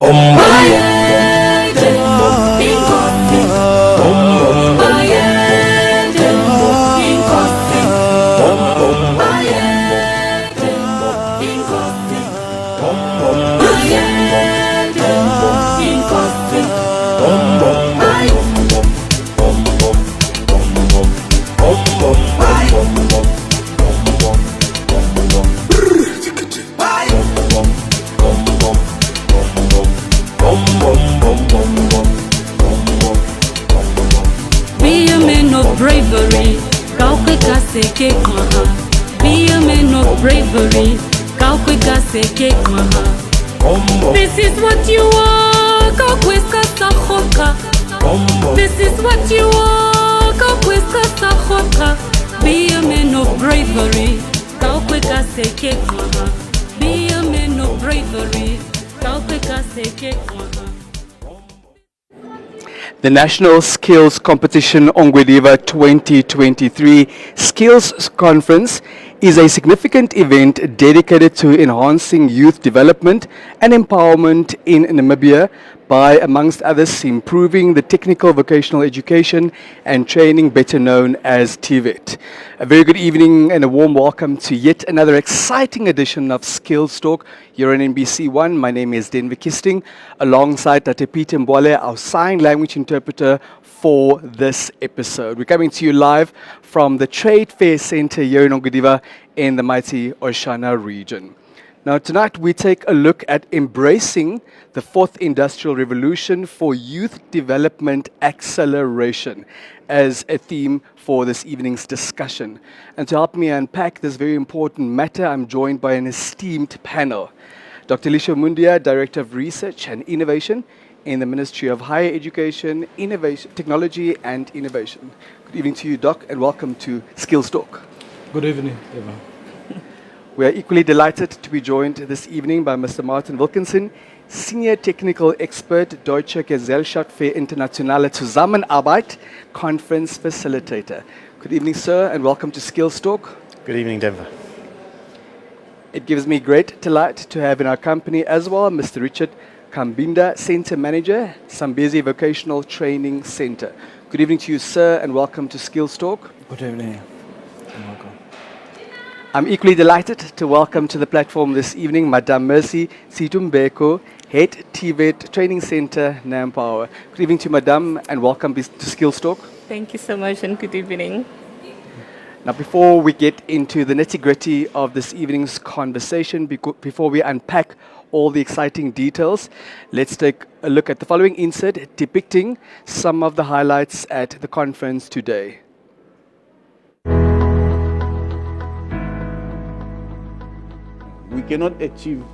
Be a man of bravery, kaukweka seke kwaha. Be a man of bravery, kaukweka seke kwaha. This is what you are, kaukweka sahoka. This is what you are, kaukweka sahoka. Be a man of bravery, kaukweka seke kwaha. Be a man of bravery, kaukweka seke kwaha. The National Skills Competition Ongwediva 2023 Skills Conference is a significant event dedicated to enhancing youth development and empowerment in Namibia by, amongst others, improving the technical vocational education and training better known as TVET. A very good evening and a warm welcome to yet another exciting edition of Skills Talk here on NBC One. My name is Denver Kisting, alongside Tate Peter Mbwale, our sign language interpreter for this episode. We're coming to you live from the Trade Fair Center here in Ongwediva in the mighty Oshana region. Now, tonight we take a look at embracing the fourth industrial revolution for youth development acceleration as a theme for this evening's discussion. And to help me unpack this very important matter, I'm joined by an esteemed panel. Dr. Lisha Mundia, Director of Research and Innovation in the Ministry of Higher Education, Innovation, Technology and Innovation. Good evening to you, Doc, and welcome to Skills Talk. Good evening, Eva. We are equally delighted to be joined this evening by Mr. Martin Wilkinson, Senior Technical Expert, Deutsche Gesellschaft für internationale Zusammenarbeit, Conference Facilitator. Good evening, sir, and welcome to Skills Talk. Good evening, Denver. It gives me great delight to have in our company as well Mr. Richard Kambinda, Center Manager, Zambezi Vocational Training Center. Good evening to you, sir, and welcome to Skills Talk. Good evening. Welcome. I'm equally delighted to welcome to the platform this evening Madame Mercy Situmbeko, Head TVET Training Center, Nampower. Good evening to you, Madame, and welcome to Skills Talk. Thank you so much and good evening. Now, before we get into the nitty-gritty of this evening's conversation, before we unpack all the exciting details, let's take a look at the following insert depicting some of the highlights at the conference today. We cannot achieve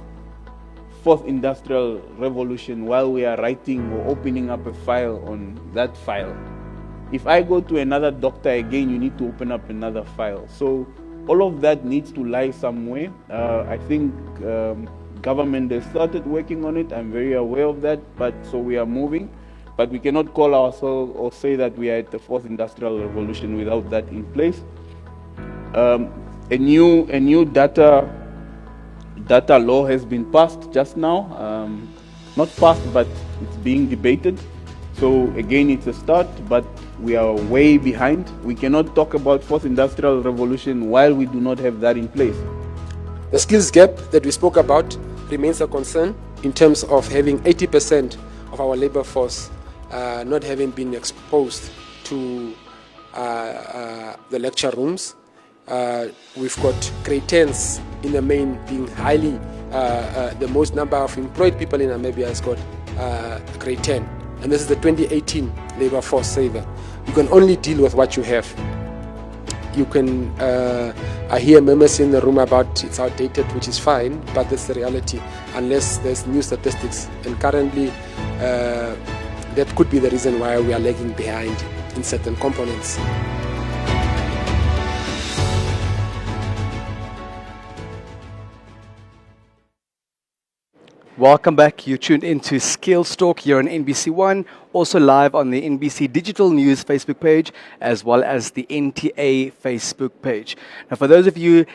fourth industrial revolution while we are writing or opening up a file on that file. If I go to another doctor again, you need to open up another file. So all of that needs to lie somewhere. I think government has started working on it. I'm very aware of that, but so we are moving. But we cannot call ourselves or say that we are at the fourth industrial revolution without that in place. A new data law has been passed just now. Not passed, but it's being debated. So again, it's a start, but we are way behind. We cannot talk about fourth industrial revolution while we do not have that in place. The skills gap that we spoke about remains a concern in terms of having 80% of our labor force not having been exposed to the lecture rooms. We've got grade 10s in the main being highly, the most number of employed people in Namibia has got grade 10. And this is the 2018 labor force survey. You can only deal with what you have. You can, I hear members in the room about it's outdated, which is fine, but that's the reality, unless there's new statistics. And currently, that could be the reason why we are lagging behind in certain components. Welcome back. You tuned into Skills Talk here on NBC One, also live on the NBC Digital News Facebook page, as well as the NTA Facebook page. Now, for those of you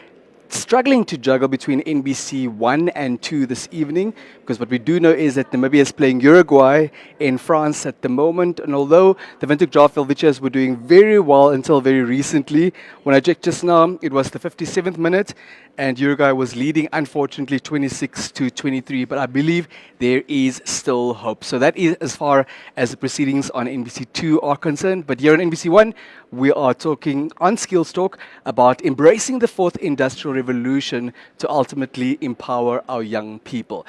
struggling to juggle between NBC 1 and 2 this evening, because what we do know is that Namibia is playing Uruguay in France at the moment, and although the Windhoek Draft Velvichas were doing very well until very recently, when I checked just now, it was the 57th minute, and Uruguay was leading, unfortunately, 26-23, but I believe there is still hope. So that is as far as the proceedings on NBC 2 are concerned, but here on NBC 1, we are talking on Skills Talk about embracing the fourth industrial revolution to ultimately empower our young people.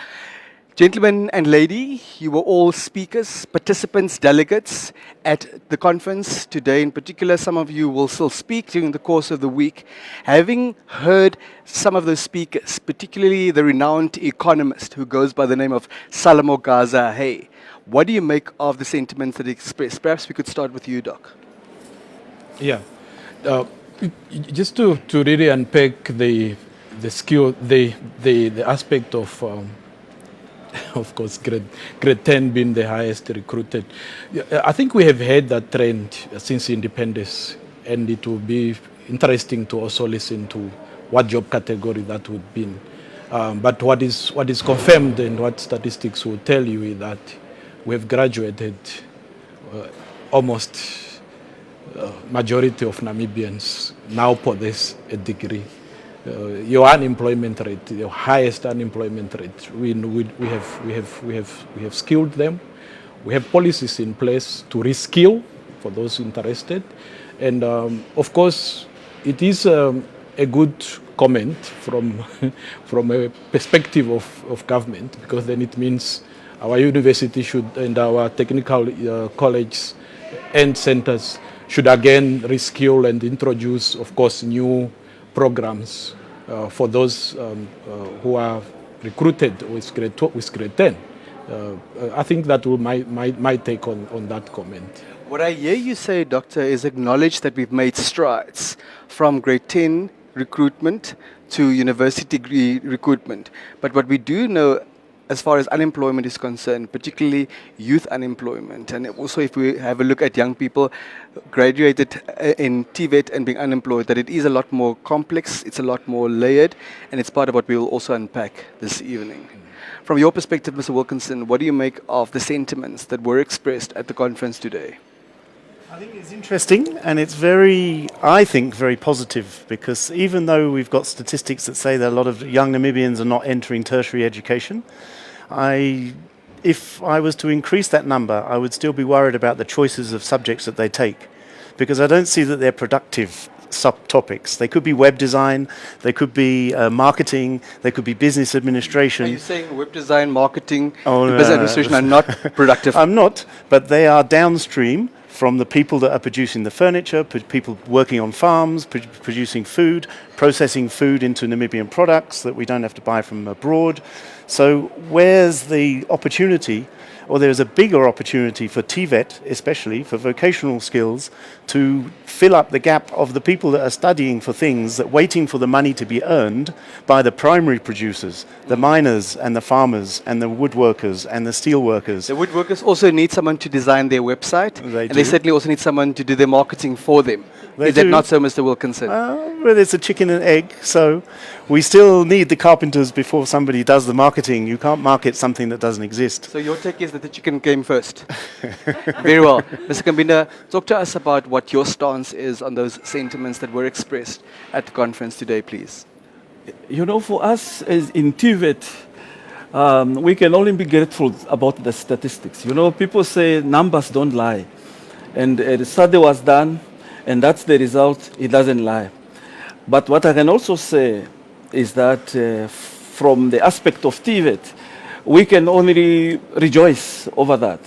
Gentlemen and lady, you were all speakers, participants, delegates at the conference today. In particular, some of you will still speak during the course of the week. Having heard some of those speakers, particularly the renowned economist who goes by the name of Salamo Gaza Hey, what do you make of the sentiments that he expressed? Perhaps we could start with you, Doc. Yeah, just to really unpack the skill, the aspect of course, grade 10 being the highest recruited. I think we have had that trend since independence, and it will be interesting to also listen to what job category that would be. But what is confirmed and what statistics will tell you is that we have graduated almost majority of Namibians now possess a degree. Your unemployment rate, your highest unemployment rate, we have skilled them. We have policies in place to reskill for those interested, and of course, it is a good comment from from a perspective of government, because then it means our university should and our technical colleges and centers should again reskill and introduce, of course, new programs for those who are recruited with grade 10. I think that will my take on that comment. What I hear you say, Doctor, is acknowledge that we've made strides from grade 10 recruitment to university degree recruitment. But what we do know, as far as unemployment is concerned, particularly youth unemployment, and also if we have a look at young people graduated in TVET and being unemployed, that it is a lot more complex, it's a lot more layered, and it's part of what we will also unpack this evening. From your perspective, Mr. Wilkinson, what do you make of the sentiments that were expressed at the conference today? I think it's interesting, and it's I think, very positive, because even though we've got statistics that say that a lot of young Namibians are not entering tertiary education, if I was to increase that number, I would still be worried about the choices of subjects that they take, because I don't see that they're productive subtopics. They could be web design, they could be marketing, they could be business administration. Are you saying web design, marketing, and business administration are not productive? I'm not, but they are downstream from the people that are producing the furniture, people working on farms, producing food, processing food into Namibian products that we don't have to buy from abroad. So where's the opportunity, or there's a bigger opportunity for TVET, especially for vocational skills, to fill up the gap of the people that are studying for things that waiting for the money to be earned by the primary producers, the miners and the farmers and the woodworkers and the steel workers. The woodworkers also need someone to design their website, and do. they certainly also need someone to do their marketing for them. They Is that do. not so, Mr. Wilkinson? Well, it's a chicken and egg, so we still need the carpenters before somebody does the marketing. You can't market something that doesn't exist. So your take is that the chicken came first. Very well. Mr. Kambinda, talk to us about what your stance is on those sentiments that were expressed at the conference today, please. You know, for us as in TVET, we can only be grateful about the statistics. You know, people say numbers don't lie. And the study was done, and that's the result. It doesn't lie. But what I can also say is that from the aspect of TVET, we can only rejoice over that,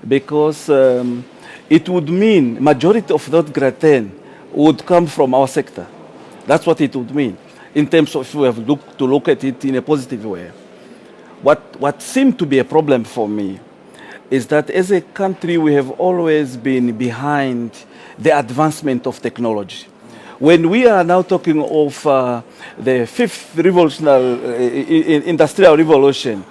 because it would mean majority of that grade 10 would come from our sector. That's what it would mean in terms of if we have to look at it in a positive way. What seemed to be a problem for me is that as a country we have always been behind the advancement of technology. When we are now talking of the fifth revolutionary industrial revolution,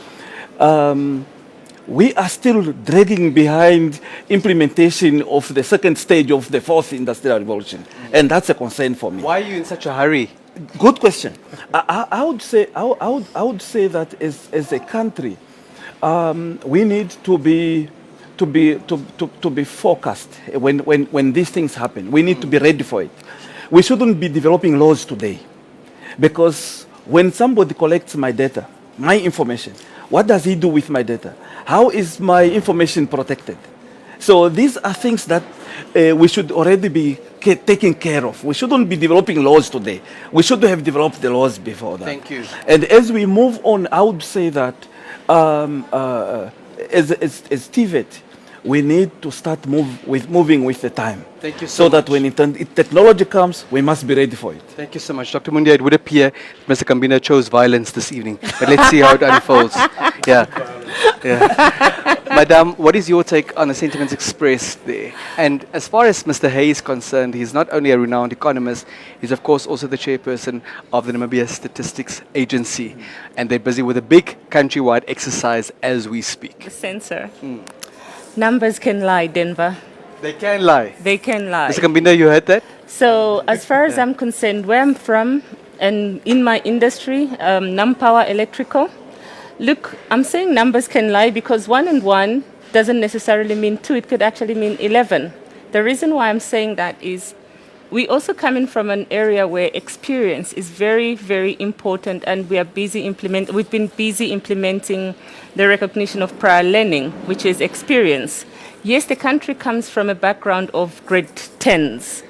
we are still dragging behind implementation of the second stage of the fourth industrial revolution. And that's a concern for me. Why are you in such a hurry? Good question. I would say that as a country, we need to be focused when these things happen. We need to be ready for it. We shouldn't be developing laws today, because when somebody collects my data, my information, what does he do with my data? How is my information protected? So these are things that we should already be taking care of. We shouldn't be developing laws today. We should have developed the laws before that. Thank you. And as we move on, I would say that as TVET, we need to start moving with the time. Thank you so much. That when technology comes, we must be ready for it. Thank you so much. Dr. Mundia, it would appear Mr. Kambina chose violence this evening, but let's see how it unfolds. Yeah. Madam, what is your take on the sentiments expressed there? And as far as Mr. Hay is concerned, he's not only a renowned economist, he's of course also the chairperson of the Namibia Statistics Agency, and they're busy with a big countrywide exercise as we speak. The censor. Numbers can lie, Denver. They can lie. They can lie. Mr. Kambina, you heard that? So as far as I'm concerned, where I'm from and in my industry, Nampower Electrical, look, I'm saying numbers can lie because 1 and 1 doesn't necessarily mean 2. It could actually mean 11. The reason why I'm saying that is we also come in from an area where experience is very, very important, and we've been busy implementing the recognition of prior learning, which is experience. Yes, the country comes from a background of grade 10s,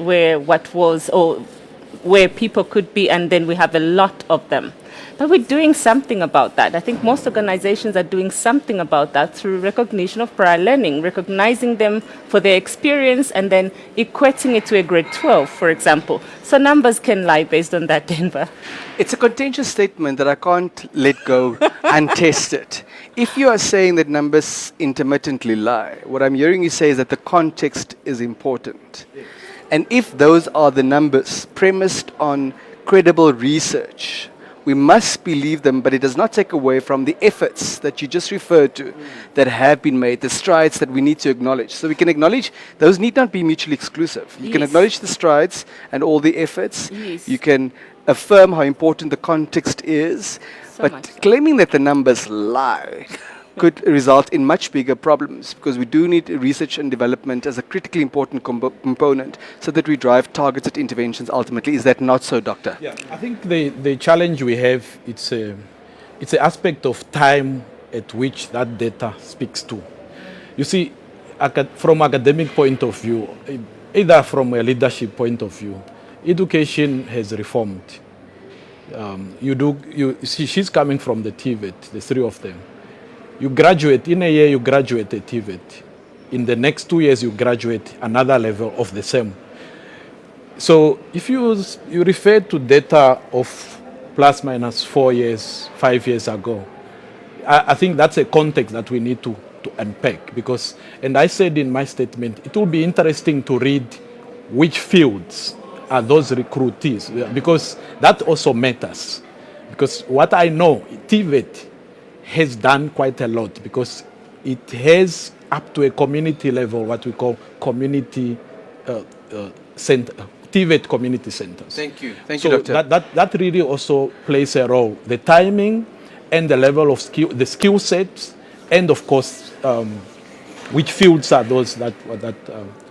where people could be, and then we have a lot of them. But we're doing something about that. I think most organizations are doing something about that through recognition of prior learning, recognizing them for their experience and then equating it to a grade 12, for example. So numbers can lie based on that, Denver. It's a contentious statement that I can't let go untested. If you are saying that numbers intermittently lie, what I'm hearing you say is that the context is important. And if those are the numbers premised on credible research, we must believe them, but it does not take away from the efforts that you just referred to that have been made, the strides that we need to acknowledge. So we can acknowledge those need not be mutually exclusive. You can acknowledge the strides and all the efforts. Yes. You can affirm how important the context is, but claiming that the numbers lie could result in much bigger problems, because we do need research and development as a critically important component so that we drive targeted interventions ultimately. Is that not so, Doctor? Yeah, I think the challenge we have, it's an aspect of time at which that data speaks to. You see, from academic point of view, either from a leadership point of view, education has reformed. She's coming from the TVET, the three of them. You graduate, in a year you graduate a TVET. In the next 2 years you graduate another level of the same. So if you refer to data of plus minus 4 years, 5 years ago, I think that's a context that we need to unpack, because, and I said in my statement, it will be interesting to read which fields are those recruitees, because that also matters. Because what I know, TVET has done quite a lot, because it has up to a community level what we call community center, TVET community centers. Thank you, So Doctor. that really also plays a role. The timing and the level of skill, the skill sets, and of course, which fields are those that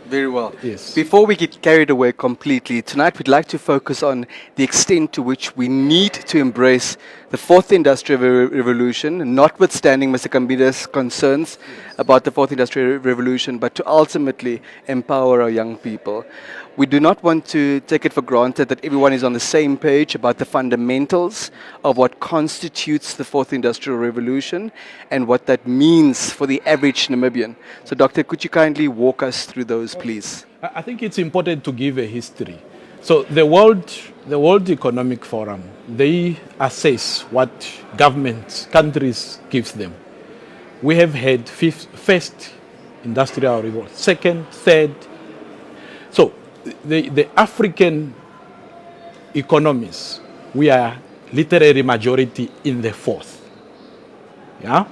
Very well. Yes. Before we get carried away completely, tonight we'd like to focus on the extent to which we need to embrace the fourth industrial revolution, notwithstanding Mr. Kambina's concerns about the fourth industrial revolution, but to ultimately empower our young people. We do not want to take it for granted that everyone is on the same page about the fundamentals of what constitutes the fourth industrial revolution and what that means for the average Namibian. So, Doctor, could you kindly walk us through those, please? I think it's important to give a history. So the World Economic Forum, they assess what governments, countries gives them. We have had first industrial revolution, second, third. So the African economies, we are literary majority in the fourth. Yeah?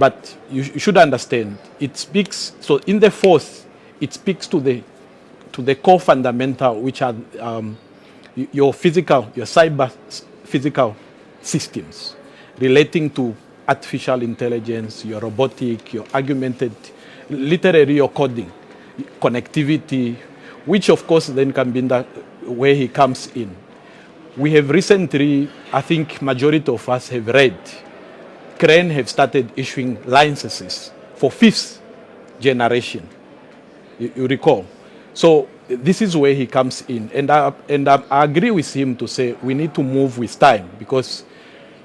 But you should understand, it speaks, so in the fourth, it speaks to the core fundamental, which are your cyber physical systems relating to artificial intelligence, your robotic, your augmented, literally your coding, connectivity, which of course then can be where he comes in. We have recently, I think majority of us have read, Crane have started issuing licenses for fifth generation, you recall. So this is where he comes in. And I agree with him to say we need to move with time, because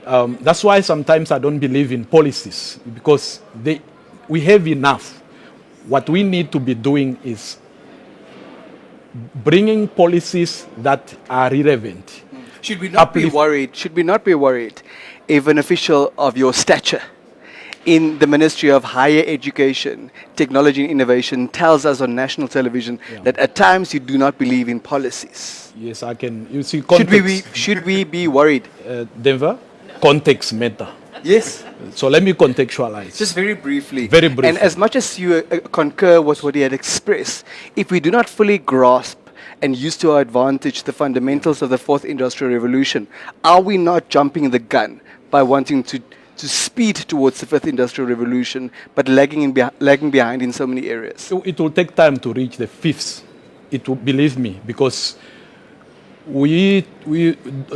that's why sometimes I don't believe in policies, because we have enough. What we need to be doing is bringing policies that are relevant. Should we not be worried? Should we not be worried if an official of your stature in the Ministry of Higher Education, Technology and Innovation tells us on national television that at times you do not believe in policies? Yes, I can. You see, context. Should we be worried? Denver, context matter. Yes. So let me contextualize. Just very briefly. Very briefly. And as much as you concur with what he had expressed, if we do not fully grasp and use to our advantage the fundamentals of the fourth industrial revolution, are we not jumping the gun by wanting to speed towards the fifth industrial revolution, but lagging behind in so many areas? It will take time to reach the fifth. It will, believe me, because we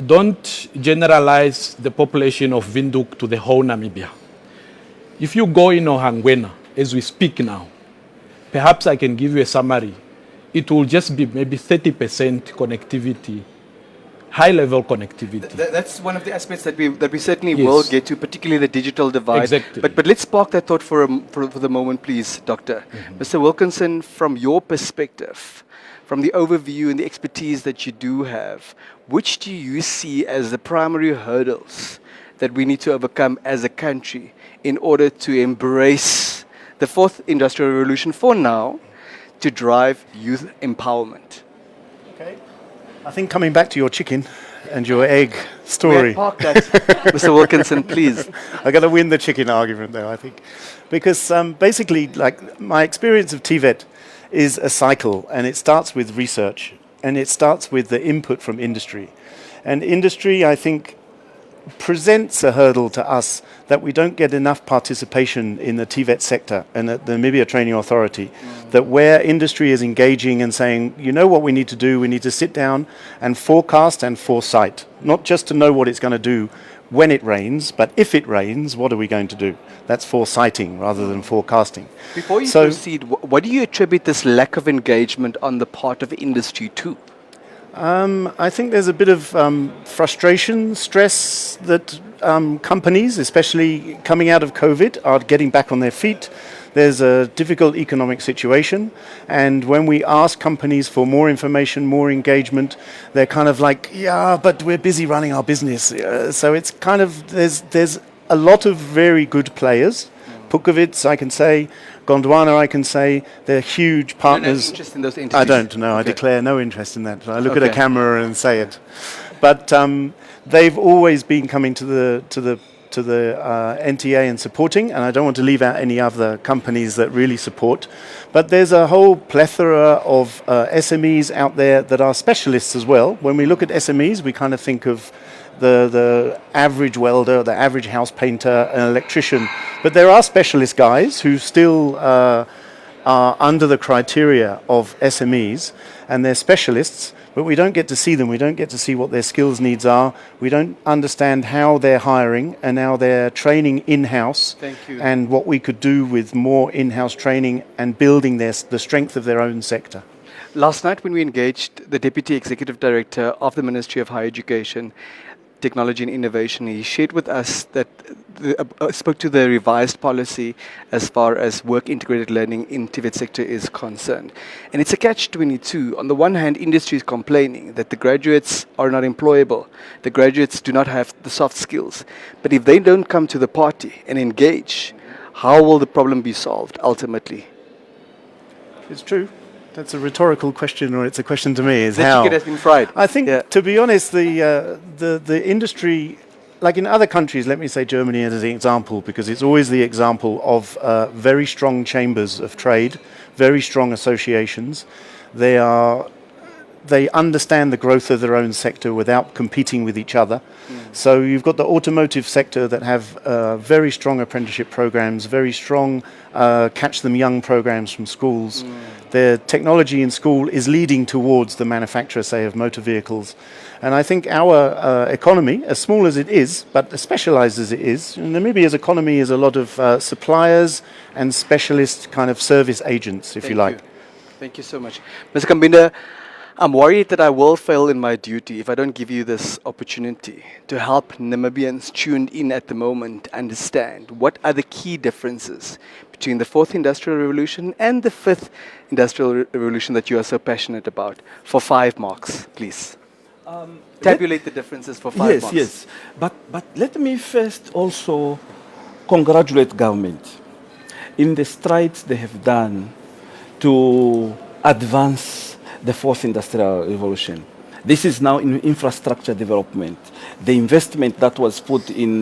don't generalize the population of Windhoek to the whole Namibia. If you go in Ohangwena, as we speak now, perhaps I can give you a summary. It will just be maybe 30% connectivity, high-level connectivity. That's one of the aspects that we certainly will get to, particularly the digital divide. Exactly. But let's spark that thought for the moment, please, Doctor. Mr. Wilkinson, from your perspective, from the overview and the expertise that you do have, which do you see as the primary hurdles that we need to overcome as a country in order to embrace the fourth industrial revolution for now, to drive youth empowerment? Okay. I think coming back to your chicken and your egg story. Park that, Mr. Wilkinson, please. I'm going to win the chicken argument there, I think. Because basically, like, my experience of TVET is a cycle, and it starts with research, and it starts with the input from industry. And industry, I think, presents a hurdle to us that we don't get enough participation in the TVET sector and at the Namibia Training Authority, that where industry is engaging and saying, you know what we need to do, we need to sit down and forecast and foresight, not just to know what it's going to do when it rains, but if it rains, what are we going to do? That's foresighting rather than forecasting. Before you proceed, what do you attribute this lack of engagement on the part of industry to? I think there's a bit of frustration, stress that companies, especially coming out of COVID, are getting back on their feet. There's a difficult economic situation, and when we ask companies for more information, more engagement, they're kind of like, yeah, but we're busy running our business. So it's kind of, there's a lot of very good players. Pukovitz, I can say, Gondwana, I can say, they're huge partners. No interest in those entities? I don't know. Okay. I declare no interest in that. I look at a camera and say it. But they've always been coming to the NTA and supporting, and I don't want to leave out any other companies that really support. But there's a whole plethora of SMEs out there that are specialists as well. When we look at SMEs, we kind of think of the average welder, the average house painter, an electrician. But there are specialist guys who still are under the criteria of SMEs, and they're specialists, but we don't get to see them. We don't get to see what their skills needs are. We don't understand how they're hiring and how they're training in-house. Thank you. And what we could do with more in-house training and building the strength of their own sector. Last night when we engaged the Deputy Executive Director of the Ministry of Higher Education, Technology and Innovation, he shared with us that spoke to the revised policy as far as work integrated learning in TVET sector is concerned. And it's a catch-22. On the one hand, industry is complaining that the graduates are not employable. The graduates do not have the soft skills. But if they don't come to the party and engage, how will the problem be solved ultimately? It's true. That's a rhetorical question, or it's a question to me. Is the how chicken has been fried. I think, to be honest, the industry like in other countries, let me say Germany as an example, because it's always the example of very strong chambers of trade, very strong associations. They understand the growth of their own sector without competing with each other. So you've got the automotive sector that have very strong apprenticeship programs, very strong catch them young programs from schools. Their technology in school is leading towards the manufacture, say, of motor vehicles. And I think our economy, as small as it is, but as specialized as it is, Namibia's economy is a lot of suppliers and specialist kind of service agents, if you like. Thank you so much. Mr. Kambinda, I'm worried that I will fail in my duty if I don't give you this opportunity to help Namibians tuned in at the moment understand what are the key differences between the 4th Industrial Revolution and the 5th Industrial Revolution that you are so passionate about. For 5 marks, please. Tabulate the differences for 5 marks. Yes. But let me first also congratulate government in the strides they have done to advance the 4th Industrial Revolution. This is now in infrastructure development. The investment that was put in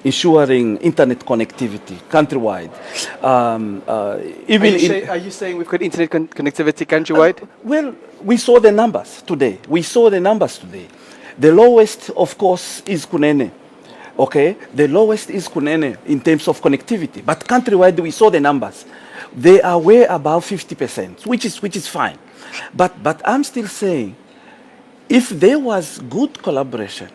ensuring internet connectivity countrywide. Are you saying we've got internet connectivity countrywide? Well, we saw the numbers today. The lowest, of course, is Kunene. Okay, the lowest is Kunene in terms of connectivity. But countrywide, we saw the numbers. They are way above 50%, which is fine. But I'm still saying, if there was good collaboration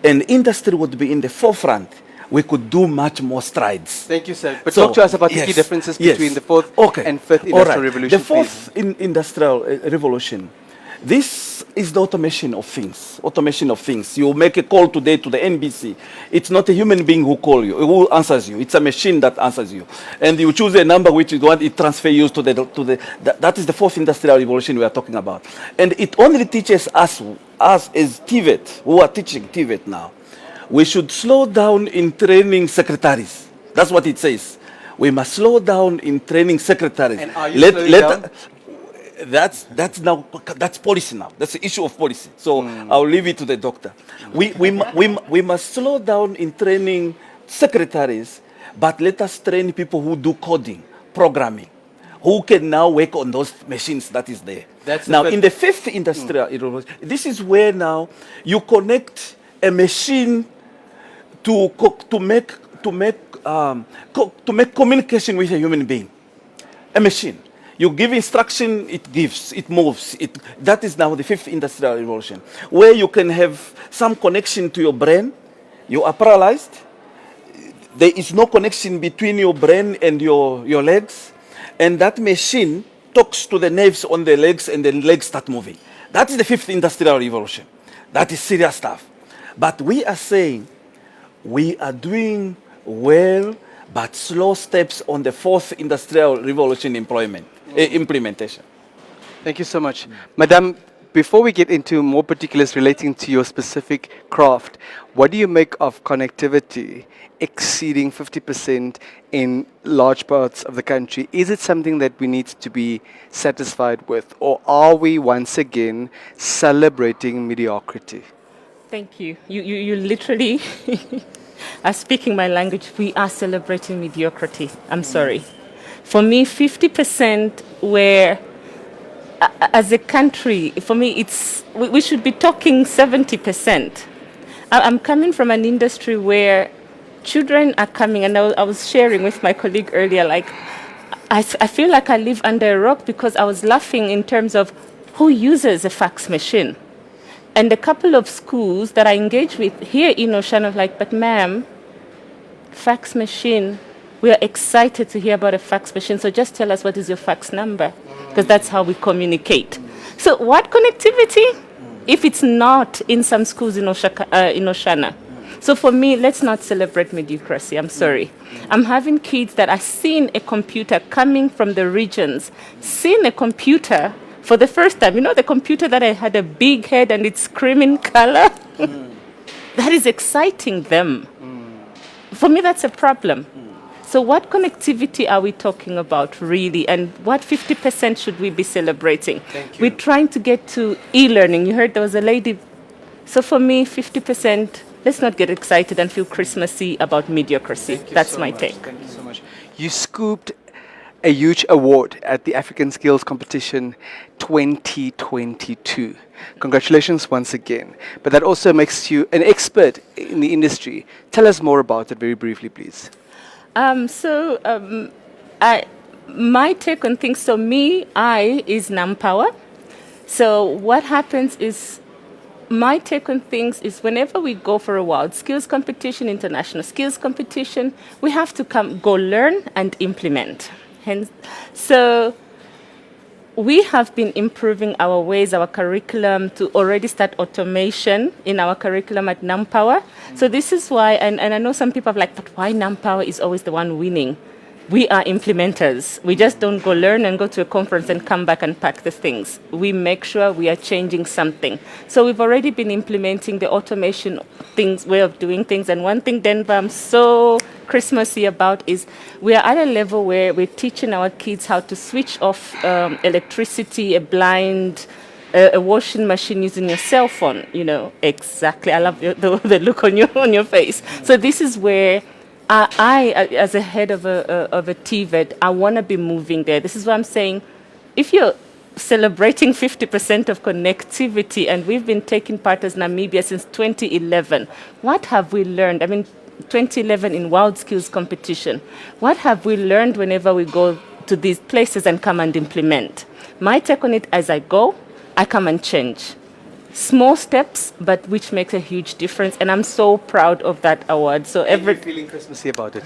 and industry would be in the forefront, we could do much more strides. Thank you, sir. But talk to us about the key differences between the 4th and 5th Industrial Revolution. The 4th Industrial Revolution, this is the automation of things. You make a call today to the NBC. It's not a human being who answers you. It's a machine that answers you. And you choose a number which you want, it transfers you to that is the 4th Industrial Revolution we are talking about. And it only teaches us as TVET, who are teaching TVET now, we should slow down in training secretaries. That's what it says. We must slow down in training secretaries. And are you slowing down? That's policy now. That's the issue of policy. So I'll leave it to the doctor. We must slow down in training secretaries, but let us train people who do coding, programming, who can now work on those machines that is there. Now, in the 5th Industrial Revolution, this is where now you connect a machine to make communication with a human being. A machine. You give instruction, it gives, it moves. That is now the 5th Industrial Revolution, where you can have some connection to your brain. You are paralyzed. There is no connection between your brain and your legs. And that machine talks to the nerves on the legs, and the legs start moving. That is the 5th Industrial Revolution. That is serious stuff. But we are saying we are doing well, but slow steps on the 4th Industrial Revolution implementation. Thank you so much. Madam, before we get into more particulars relating to your specific craft, what do you make of connectivity exceeding 50% in large parts of the country? Is it something that we need to be satisfied with, or are we once again celebrating mediocrity? Thank you. You literally are speaking my language. We are celebrating mediocrity. I'm sorry. For me, 50% where, as a country, for me, we should be talking 70%. I'm coming from an industry where children are coming, and I was sharing with my colleague earlier, like, I feel like I live under a rock because I was laughing in terms of who uses a fax machine. And a couple of schools that I engage with here in Oceana, like, but ma'am, fax machine, we are excited to hear about a fax machine, so just tell us what is your fax number, because that's how we communicate. So what connectivity if it's not in some schools in Oceana? So for me, let's not celebrate mediocrity. I'm sorry. I'm having kids that are seeing a computer coming from the regions, seeing a computer for the first time. You know the computer that I had a big head and it's screaming color? That is exciting them. For me, that's a problem. So what connectivity are we talking about, really? And what 50% should we be celebrating? Thank you. We're trying to get to e-learning. You heard there was a lady. So for me, 50%, let's not get excited and feel Christmassy about mediocrity. That's my take. Thank you so much. You scooped a huge award at the African Skills Competition 2022. Congratulations once again. But that also makes you an expert in the industry. Tell us more about it very briefly, please. My take on things, I is NamPower. So what happens is, my take on things is whenever we go for a world skills competition, international skills competition, we have to go learn and implement. Hence, so we have been improving our ways, our curriculum, to already start automation in our curriculum at NamPower. So this is why, and I know some people are like, but why NamPower is always the one winning? We are implementers. We just don't go learn and go to a conference and come back and pack the things. We make sure we are changing something. So we've already been implementing the automation way of doing things. And one thing, Denver, I'm so Christmassy about is we are at a level where we're teaching our kids how to switch off electricity, a blind, a washing machine using your cell phone. Exactly. I love the look on your face. So this is where I, as a head of a TVET, I want to be moving there. This is what I'm saying. If you're celebrating 50% of connectivity, and we've been taking part as Namibia since 2011, what have we learned? 2011 in World Skills Competition. What have we learned whenever we go to these places and come and implement? My take on it, as I go, I come and change. Small steps, but which makes a huge difference, and I'm so proud of that award. So You're feeling Christmassy about it.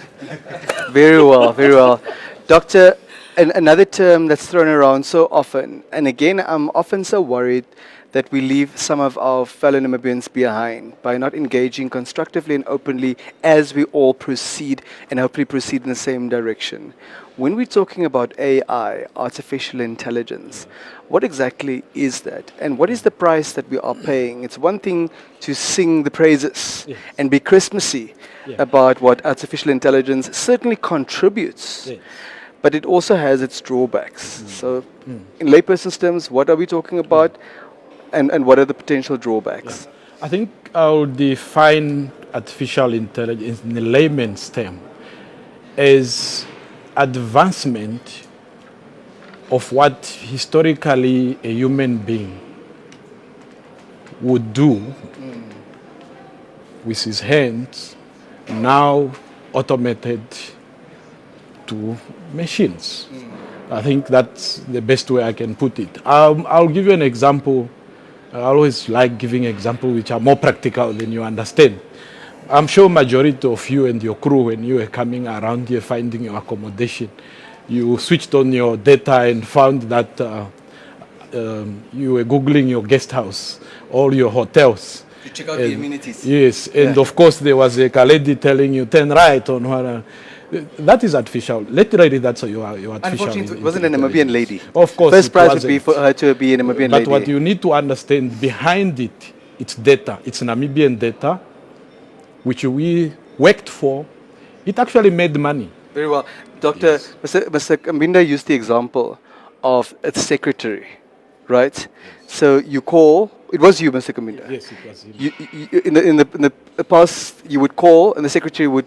Very well, very well. Doctor, another term that's thrown around so often, and again, I'm often so worried that we leave some of our fellow Namibians behind by not engaging constructively and openly as we all proceed and hopefully proceed in the same direction. When we're talking about AI, artificial intelligence, what exactly is that? And what is the price that we are paying? It's one thing to sing the praises and be Christmassy about what artificial intelligence certainly contributes, but it also has its drawbacks. So in layperson's terms, what are we talking about? And what are the potential drawbacks? I think I would define artificial intelligence in a layman's term as advancement of what historically a human being would do with his hands, now automated to machines. I think that's the best way I can put it. I'll give you an example. I always like giving examples which are more practical than you understand. I'm sure majority of you and your crew, when you were coming around here finding your accommodation, you switched on your data and found that you were Googling your guest house, all your hotels. To check out the amenities. Yes, and of course there was a lady telling you, turn right on her. That is artificial. Literally, that's your artificial. Unfortunately, it wasn't a Namibian lady. Of course, first prize would be for her to be a Namibian lady. But what you need to understand behind it, it's data. It's Namibian data, which we worked for. It actually made money. Very well. Doctor, Mr. Kambinda used the example of a secretary, right? Yes. So you call, it was you, Mr. Kambinda. Yes, it was him. In the past, you would call and the secretary would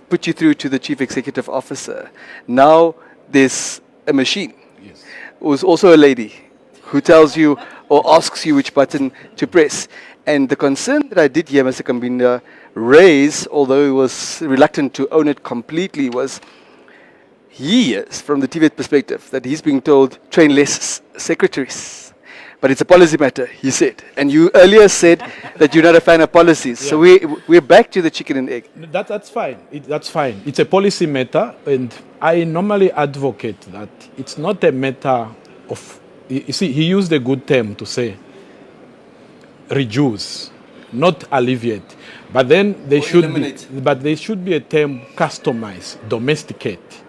put you through to the chief executive officer. Now there's a machine, who's also a lady, who tells you or asks you which button to press. And the concern that I did hear Mr. Kambinda raise, although he was reluctant to own it completely, was he hears from the TVET perspective that he's being told train less secretaries. But it's a policy matter, he said. And you earlier said that you're not a fan of policies. So we're back to the chicken and egg. That's fine. That's fine. It's a policy matter. And I normally advocate that it's not a matter of... You see, he used a good term to say reduce, not alleviate. But then there should be a term customize, domesticate.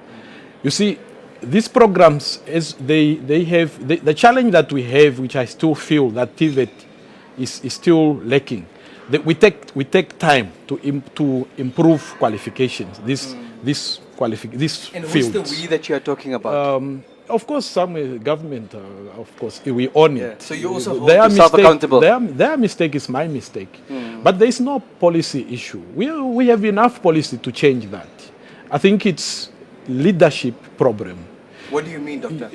You see, these programs, they have the challenge that we have, which I still feel that TVET is still lacking. We take time to improve qualifications. These fields. And who's the we that you are talking about? Of course, some government. Of course, we own it. So you also hold yourself accountable. Their mistake is my mistake. But there is no policy issue. We have enough policy to change that. I think it's leadership problem. What do you mean, Doctor?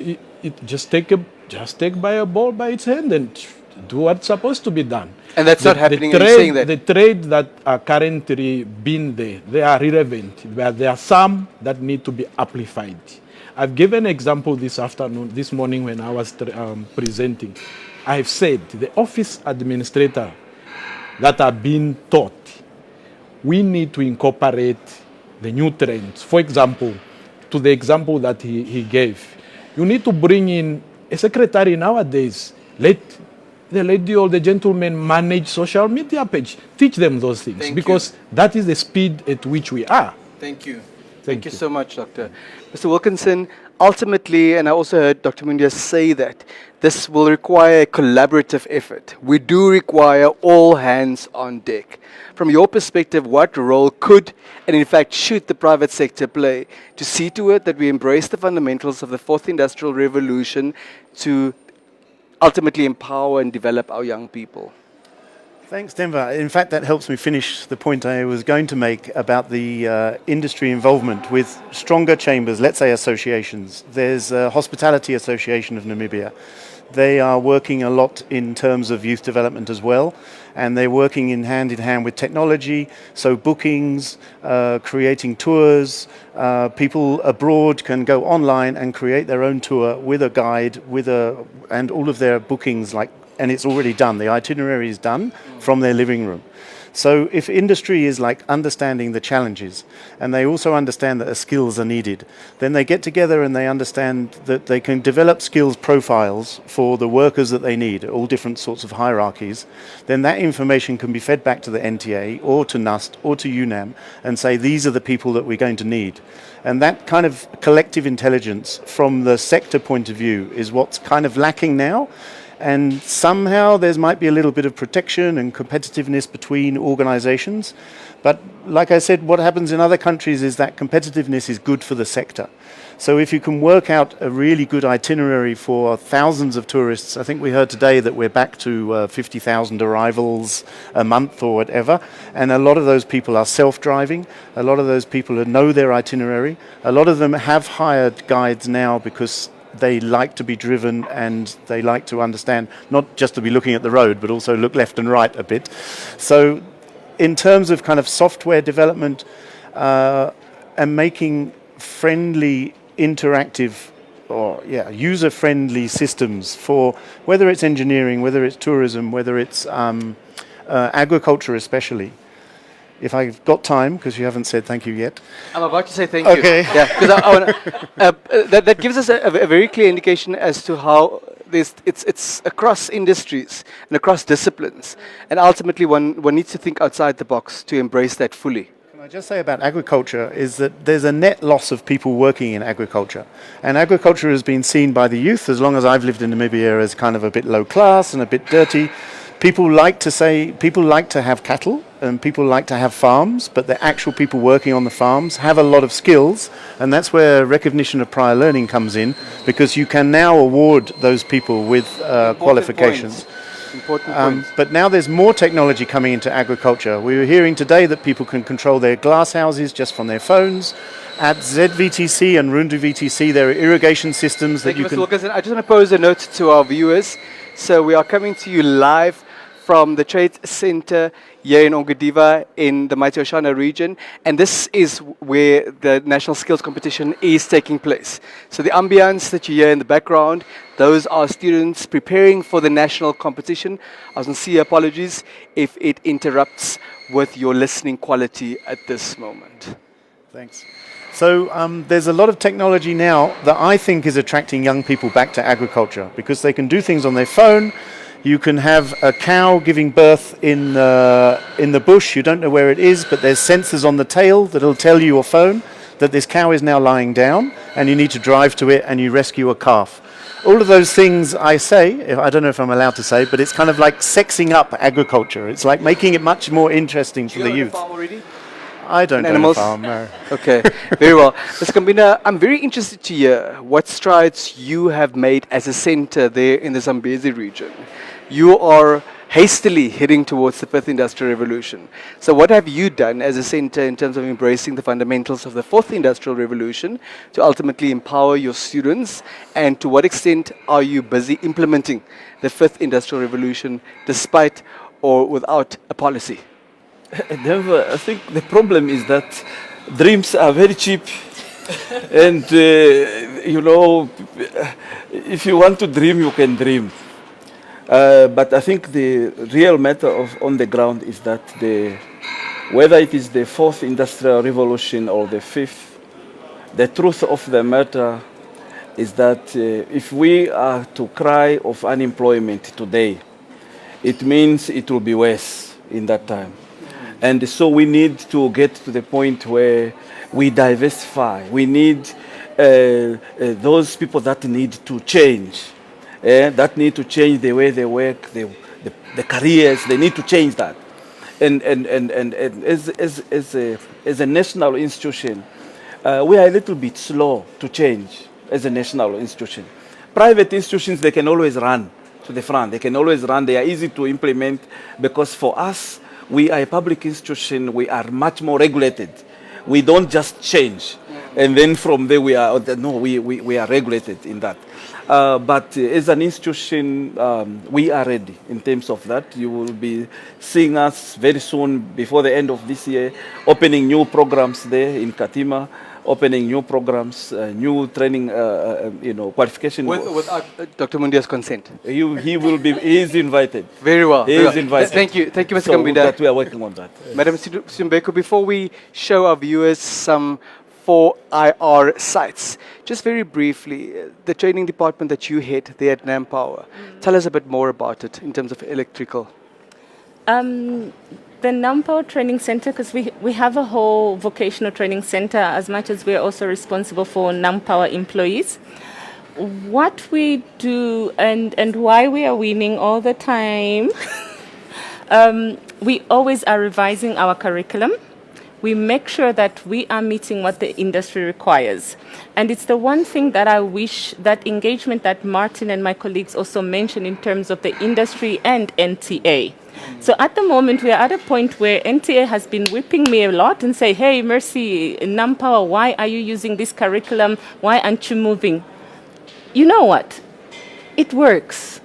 Just take by a ball by its hand and do what's supposed to be done. And that's not happening, and you're saying that? The trade that are currently being there, they are relevant, but there are some that need to be amplified. I've given an example this morning when I was presenting. I've said the office administrator that are being taught, we need to incorporate the new trends. For example, to the example that he gave, you need to bring in a secretary nowadays. Let the lady or the gentleman manage social media page. Teach them those things. Because that is the speed at which we are. Thank you. Thank you so much, Doctor. Mr. Wilkinson, ultimately, and I also heard Dr. Mundia say that this will require a collaborative effort. We do require all hands on deck. From your perspective, what role could and in fact should the private sector play to see to it that we embrace the fundamentals of the fourth industrial revolution to ultimately empower and develop our young people? Thanks, Denver. In fact, that helps me finish the point I was going to make about the industry involvement with stronger chambers, let's say associations. There's a Hospitality Association of Namibia. They are working a lot in terms of youth development as well, and they're working in hand with technology, so bookings, creating tours. People abroad can go online and create their own tour with a guide, and all of their bookings, and it's already done. The itinerary is done from their living room. So if industry is understanding the challenges, and they also understand that skills are needed, then they get together and they understand that they can develop skills profiles for the workers that they need, all different sorts of hierarchies. Then that information can be fed back to the NTA or to NUST or to UNAM and say, these are the people that we're going to need. And that kind of collective intelligence from the sector point of view is what's kind of lacking now. And somehow there might be a little bit of protection and competitiveness between organizations. But like I said, what happens in other countries is that competitiveness is good for the sector. So if you can work out a really good itinerary for thousands of tourists, I think we heard today that we're back to 50,000 arrivals a month or whatever, and a lot of those people are self-driving, a lot of those people know their itinerary, a lot of them have hired guides now because they like to be driven and they like to understand, not just to be looking at the road, but also look left and right a bit. So in terms of kind of software development and making friendly, interactive, or user-friendly systems for whether it's engineering, whether it's tourism, whether it's agriculture especially. If I've got time, because you haven't said thank you yet. I'm about to say thank you. Okay. Yeah, because that gives us a very clear indication as to how it's across industries and across disciplines. And ultimately, one needs to think outside the box to embrace that fully. Can I just say about agriculture is that there's a net loss of people working in agriculture. And agriculture has been seen by the youth, as long as I've lived in Namibia, as kind of a bit low class and a bit dirty. People like to have cattle and people like to have farms, but the actual people working on the farms have a lot of skills, and that's where recognition of prior learning comes in, because you can now award those people with qualifications. Important points. But now there's more technology coming into agriculture. We were hearing today that people can control their glass houses just from their phones. At ZVTC and Rundu VTC, there are irrigation systems that you can... Mr. Wilkinson. I just want to pose a note to our viewers. So we are coming to you live from the Trade Center here in Ongwediva in the Mighty Oshana region, and this is where the National Skills Competition is taking place. So the ambience that you hear in the background, those are students preparing for the national competition. Our sincere apologies if it interrupts with your listening quality at this moment. Thanks. So there's a lot of technology now that I think is attracting young people back to agriculture, because they can do things on their phone. You can have a cow giving birth in the bush. You don't know where it is, but there's sensors on the tail that'll tell your phone that this cow is now lying down and you need to drive to it and you rescue a calf. All of those things I say, I don't know if I'm allowed to say, but it's kind of like sexing up agriculture. It's like making it much more interesting for the youth. I don't own a farm, no. Okay, very well. Ms. Kambina, I'm very interested to hear what strides you have made as a center there in the Zambezi region. You are hastily heading towards the fifth industrial revolution. So what have you done as a center in terms of embracing the fundamentals of the fourth industrial revolution to ultimately empower your students? And to what extent are you busy implementing the fifth industrial revolution despite or without a policy? Never. I think the problem is that dreams are very cheap. And, you know, if you want to dream, you can dream. But I think the real matter on the ground is that whether it is the fourth industrial revolution or the fifth, the truth of the matter is that if we are to cry of unemployment today, it means it will be worse in that time. And so we need to get to the point where we diversify. We need those people that need to change, that need to change the way they work, the careers. They need to change that. And as a national institution, we are a little bit slow to change as a national institution. Private institutions, they can always run to the front. They can always run. They are easy to implement because for us, we are a public institution. We are much more regulated. We don't just change. And then from there we are regulated in that. But as an institution, we are ready in terms of that. You will be seeing us very soon, before the end of this year, opening new programs there in Katima, opening new programs, new training, qualification. Without Dr. Mundia's consent? He is invited. Very well. He is invited. Thank you, Mr. So Kambinda. that we are working on that. Madam Simbeko, before we show our viewers some 4IR sites, just very briefly, the training department that you head there at Nampower, tell us a bit more about it in terms of electrical. The Nampower Training Center, because we have a whole vocational training center, as much as we're also responsible for Nampower employees. What we do and why we are winning all the time, we always are revising our curriculum. We make sure that we are meeting what the industry requires. And it's the one thing that I wish, that engagement that Martin and my colleagues also mentioned in terms of the industry and NTA. So at the moment, we are at a point where NTA has been whipping me a lot and say, hey, Mercy, Nampower, why are you using this curriculum? Why aren't you moving? You know what? It works.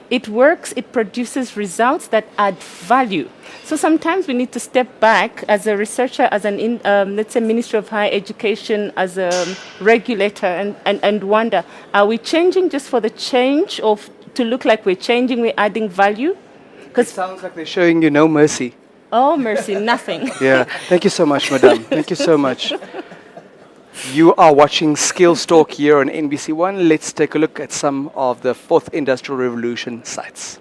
It works. It produces results that add value. So sometimes we need to step back as a researcher, as let's say, Ministry of Higher Education, as a regulator, and wonder, are we changing just for the change, or to look like we're changing, we're adding value? It sounds like they're showing you no mercy. Oh, mercy, nothing. Yeah. Thank you so much, madam. Thank you so much. You are watching Skills Talk here on NBC One. Let's take a look at some of the fourth industrial revolution sites.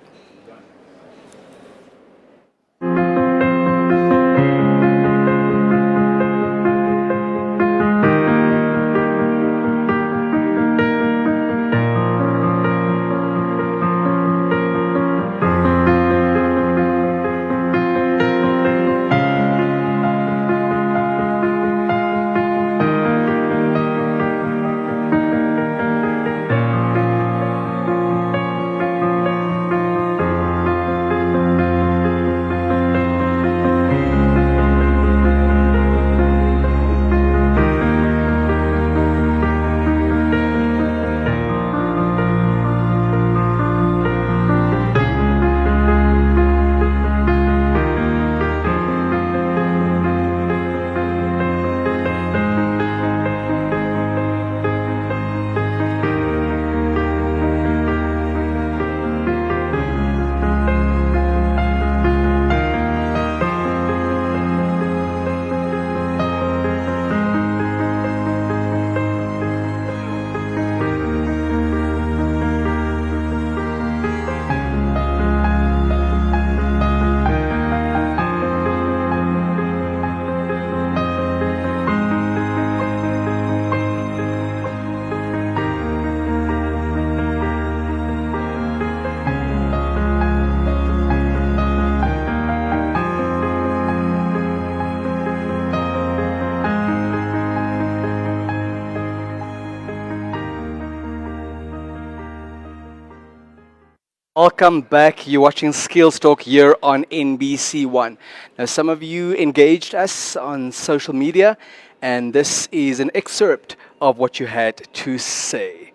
Welcome back. You're watching Skills Talk here on NBC One. Now, some of you engaged us on social media, and this is an excerpt of what you had to say.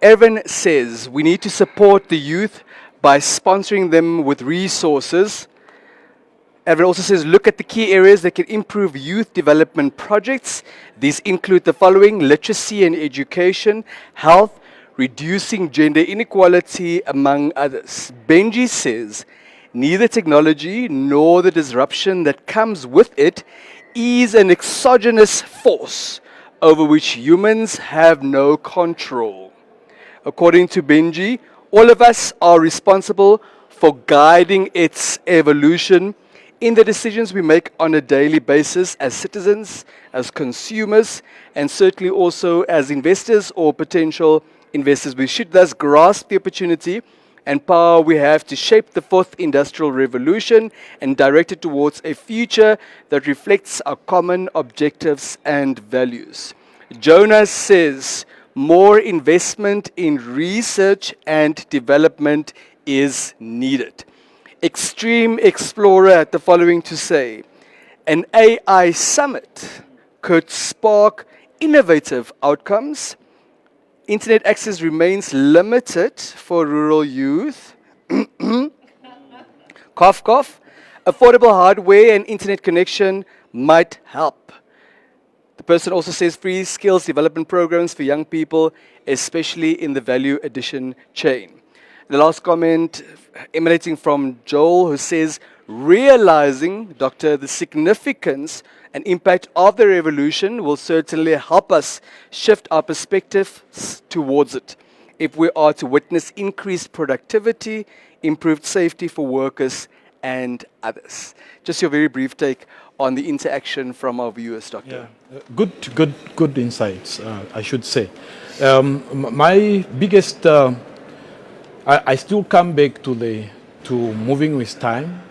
Erwin says we need to support the youth by sponsoring them with resources. Erwin also says look at the key areas that can improve youth development projects. These include the following: literacy and education, health, reducing gender inequality, among others. Benji says, neither technology nor the disruption that comes with it is an exogenous force over which humans have no control. According to Benji, all of us are responsible for guiding its evolution in the decisions we make on a daily basis as citizens, as consumers, and certainly also as investors or potential investors. We should thus grasp the opportunity and power we have to shape the fourth industrial revolution and direct it towards a future that reflects our common objectives and values. Jonas says more investment in research and development is needed. Extreme Explorer had the following to say: an AI summit could spark innovative outcomes. Internet access remains limited for rural youth. Cough, cough. Affordable hardware and internet connection might help. The person also says free skills development programs for young people, especially in the value addition chain. The last comment emanating from Joel, who says, realizing, Doctor, the significance and impact of the revolution will certainly help us shift our perspectives towards it if we are to witness increased productivity, improved safety for workers and others. Just your very brief take on the interaction from our viewers, Doctor. Yeah, good insights, I should say. My biggest, I still come back to moving with time.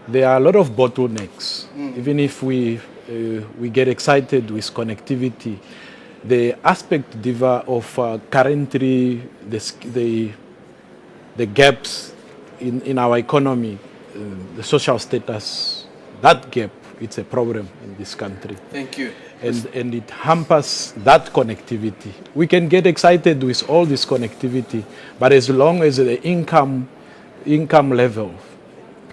There are a lot of bottlenecks, even if we get excited with connectivity. The aspect, Diva, of currently the gaps in our economy, the social status, that gap, it's a problem in this country. Thank you. And it hampers that connectivity. We can get excited with all this connectivity, but as long as the income level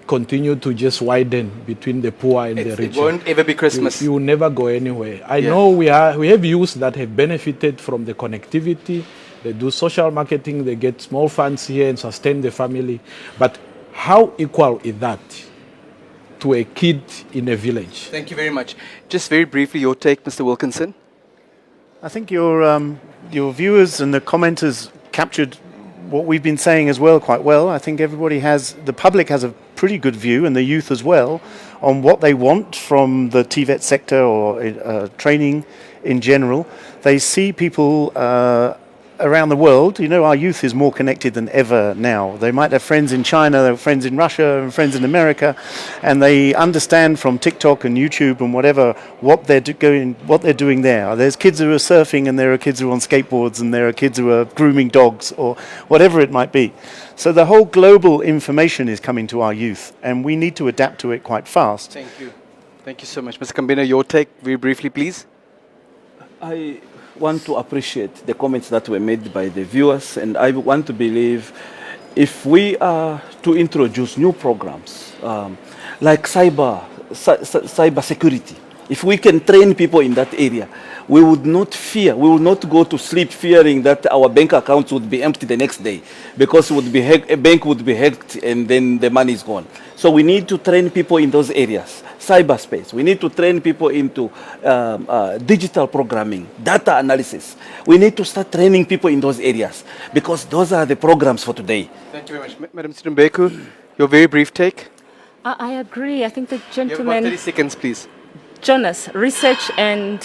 continue to just widen between the poor and the rich. It won't ever be Christmas. You will never go anywhere. I know we have youths that have benefited from the connectivity. They do social marketing, they get small funds here and sustain the family. But how equal is that to a kid in a village? Thank you very much. Just very briefly, your take, Mr. Wilkinson. I think your viewers and the commenters captured what we've been saying as well quite well. I think the public has a pretty good view, and the youth as well, on what they want from the TVET sector or training in general. They see people around the world. You know, our youth is more connected than ever now. They might have friends in China, they have friends in Russia, and friends in America, and they understand from TikTok and YouTube and whatever what they're doing there. There's kids who are surfing, and there are kids who are on skateboards, and there are kids who are grooming dogs, or whatever it might be. So the whole global information is coming to our youth, and we need to adapt to it quite fast. Thank you. Thank you so much. Mr. Kambina, your take very briefly, please. I want to appreciate the comments that were made by the viewers, and I want to believe if we are to introduce new programs like cyber security, if we can train people in that area, we would not fear, we will not go to sleep fearing that our bank accounts would be empty the next day because a bank would be hacked and then the money is gone. So we need to train people in those areas. Cyberspace. We need to train people into digital programming, data analysis. We need to start training people in those areas because those are the programs for today. Thank you very much. Madam Situmbeku, your very brief take. I agree. I think the You have gentleman... about 30 seconds, please. Jonas, research and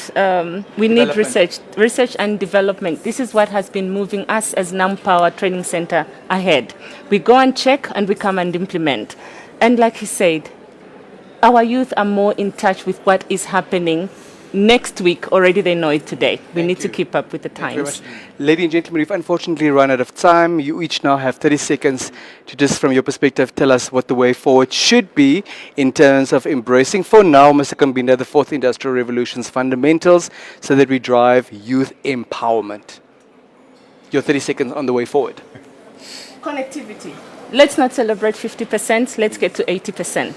we need research and development. This is what has been moving us as Nampower Training Center ahead. We go and check and we come and implement. And like he said, our youth are more in touch with what is happening next week, already they know it today. We need to keep up with the times. Ladies and gentlemen, we've unfortunately run out of time. You each now have 30 seconds to just, from your perspective, tell us what the way forward should be in terms of embracing, for now, Mr. Kambinda, the fourth industrial revolution's fundamentals, so that we drive youth empowerment. Your 30 seconds on the way forward. Connectivity. Let's not celebrate 50%, let's get to 80%.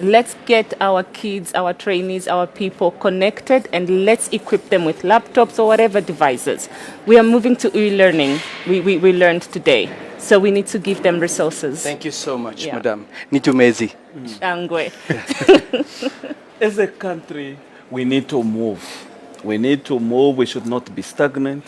Let's get our kids, our trainees, our people connected, and let's equip them with laptops or whatever devices. We are moving to e-learning, we learned today. So we need to give them resources. Thank you so much, Madam. Nitumezi. Angwe. As a country, we need to move. We need to move. We should not be stagnant.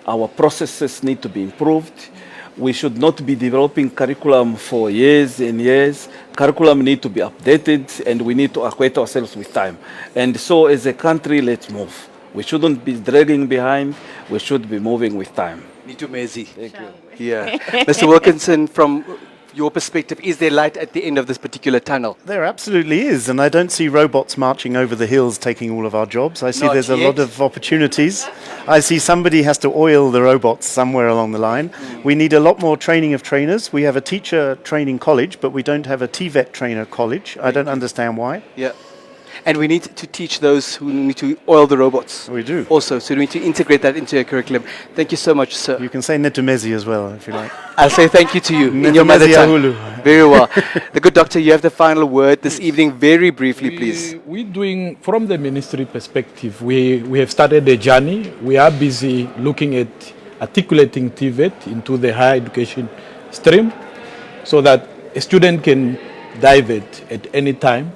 Our processes need to be improved. We should not be developing curriculum for years and years. Curriculum need to be updated, and we need to acquaint ourselves with time. And so as a country, let's move. We shouldn't be dragging behind. We should be moving with time. Nitumezi. Thank you. Yeah. Mr. Wilkinson, from your perspective, is there light at the end of this particular tunnel? There absolutely is, and I don't see robots marching over the hills taking all of our jobs. I see Not there's a yet. lot of opportunities. I see somebody has to oil the robots somewhere along the line. We need a lot more training of trainers. We have a teacher training college, but we don't have a TVET trainer college. I don't understand why. Yeah. And we need to teach those who need to oil the robots. We do. Also, so we need to integrate that into your curriculum. Thank you so much, sir. You can say Netumezi as well, if you like. I'll say thank you to you in your mother Netumezi tongue. Ahulu. Very well. The good doctor, you have the final word this evening, very briefly, please. We're doing, from the ministry perspective, we have started a journey. We are busy looking at articulating TVET into the higher education stream so that a student can dive it at any time.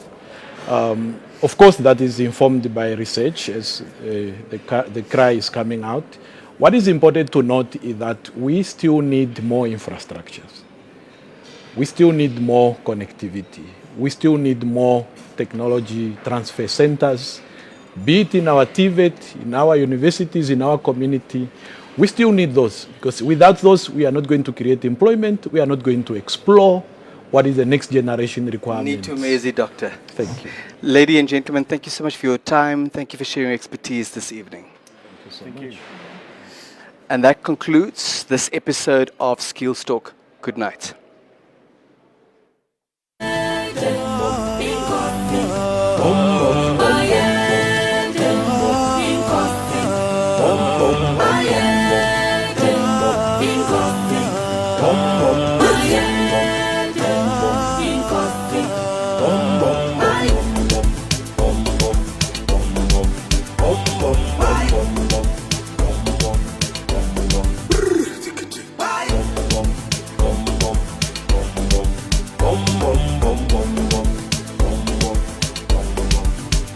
Of course, that is informed by research as the cry is coming out. What is important to note is that we still need more infrastructures. We still need more connectivity. We still need more technology transfer centers, be it in our TVET, in our universities, in our community. We still need those, because without those, we are not going to create employment, we are not going to explore what is the next generation requirement. Nitumezi, doctor. Thank you. Ladies and gentlemen, thank you so much for your time. Thank you for sharing your expertise this evening. Thank you. And that concludes this episode of Skills Talk. Good night.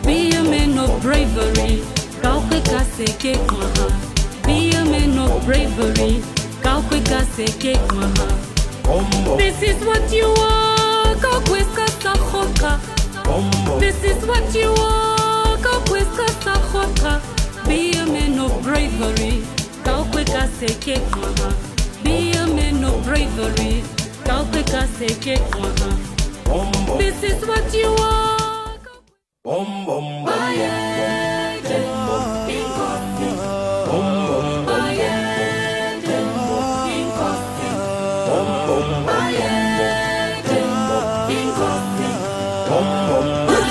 Be a man of bravery, kaukweka seke kwaha. Be a man of bravery, kaukweka seke kwaha. This is what you are, kaukweka sahoka. This is what you are, kaukweka sahoka. Be a man of bravery, kaukweka seke kwaha. Be a man of bravery, kaukweka seke kwaha. This is what you are.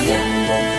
Yeah.